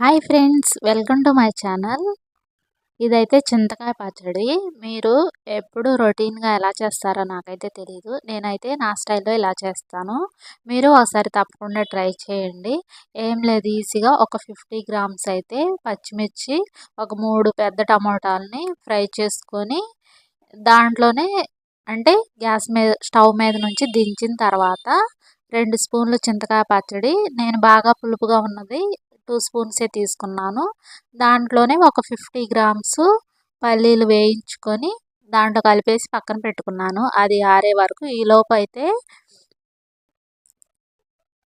Hi friends, welcome to my channel. ఇదైతే చింతకాయ పచ్చడి. మీరు ఎప్పుడు రొటీన్గా ఎలా చేస్తారో నాకైతే తెలియదు. నేనైతే నా స్టైల్లో ఇలా చేస్తాను. మీరు ఒకసారి తప్పకుండా ట్రై చేయండి. ఏం లేదు, ఈజీగా ఒక 50 గ్రామ్స్ అయితే పచ్చిమిర్చి, ఒక 3 పెద్ద టమోటాలని ఫ్రై చేసుకొని దాంట్లోనే అంటే గ్యాస్ మీద స్టవ్ మీద నుంచి దించిన తర్వాత 2 స్పూన్లు చింతకాయ పచ్చడి, నేను బాగా పులుపుగా ఉన్నది 2 స్పూన్సే తీసుకున్నాను. దాంట్లోనే ఒక 50 గ్రామ్స్ పల్లీలు వేయించుకొని దాంట్లో కలిపేసి పక్కన పెట్టుకున్నాను, అది ఆరే వరకు. ఈలోపు అయితే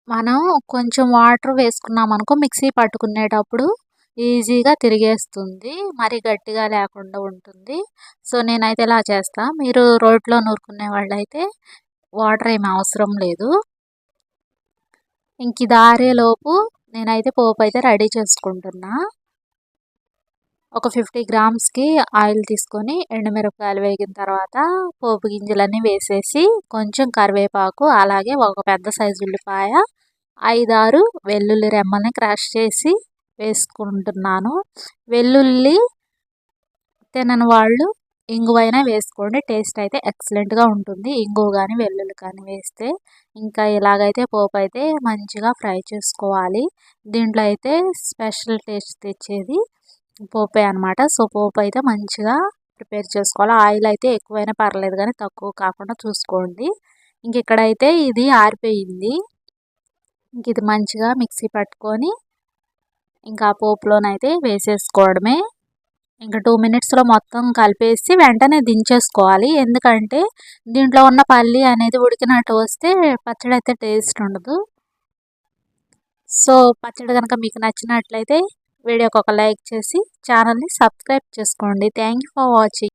మనం కొంచెం వాటర్ వేసుకున్నాం అనుకో, మిక్సీ పట్టుకునేటప్పుడు ఈజీగా తిరిగేస్తుంది, మరి గట్టిగా లేకుండా ఉంటుంది. సో నేనైతే ఇలా చేస్తా. మీరు రోట్లో నూరుకునే వాళ్ళైతే వాటర్ ఏమి అవసరం లేదు. ఇంక ఇది ఆరేలోపు నేనైతే పోపు అయితే రెడీ చేసుకుంటున్నా. ఒక 50 గ్రామ్స్కి ఆయిల్ తీసుకొని ఎండుమిరపకాయలు వేగిన తర్వాత పోపు గింజలన్నీ వేసేసి కొంచెం కరివేపాకు, అలాగే ఒక పెద్ద సైజు ఉల్లిపాయ, 5-6 వెల్లుల్లి రెమ్మల్ని క్రష్ చేసి వేసుకుంటున్నాను. వెల్లుల్లి తినని వాళ్ళు ఇంగువైనా వేసుకోండి, టేస్ట్ అయితే ఎక్సలెంట్గా ఉంటుంది ఇంగువ కానీ వెల్లుల్లి కానీ వేస్తే. ఇంకా ఇలాగైతే పోపు అయితే మంచిగా ఫ్రై చేసుకోవాలి. దీంట్లో అయితే స్పెషల్ టేస్ట్ తెచ్చేది పోపే అనమాట. సో పోపు అయితే మంచిగా ప్రిపేర్ చేసుకోవాలి. ఆయిల్ అయితే ఎక్కువైనా పర్లేదు కానీ తక్కువ కాకుండా చూసుకోండి. ఇంక ఇక్కడైతే ఇది ఆరిపోయింది. ఇంక ఇది మంచిగా మిక్సీ పట్టుకొని ఇంకా పోపులోనైతే వేసేసుకోవడమే. ఇంకా 2 మినిట్స్లో మొత్తం కలిపేసి వెంటనే దించేసుకోవాలి. ఎందుకంటే దీంట్లో ఉన్న పల్లి అనేది ఉడికినట్టు వస్తే పచ్చడి అయితే టేస్ట్ ఉండదు. సో పచ్చడి కనుక మీకు నచ్చినట్లయితే వీడియోకి ఒక లైక్ చేసి ఛానల్ని సబ్స్క్రైబ్ చేసుకోండి. Thank you for watching.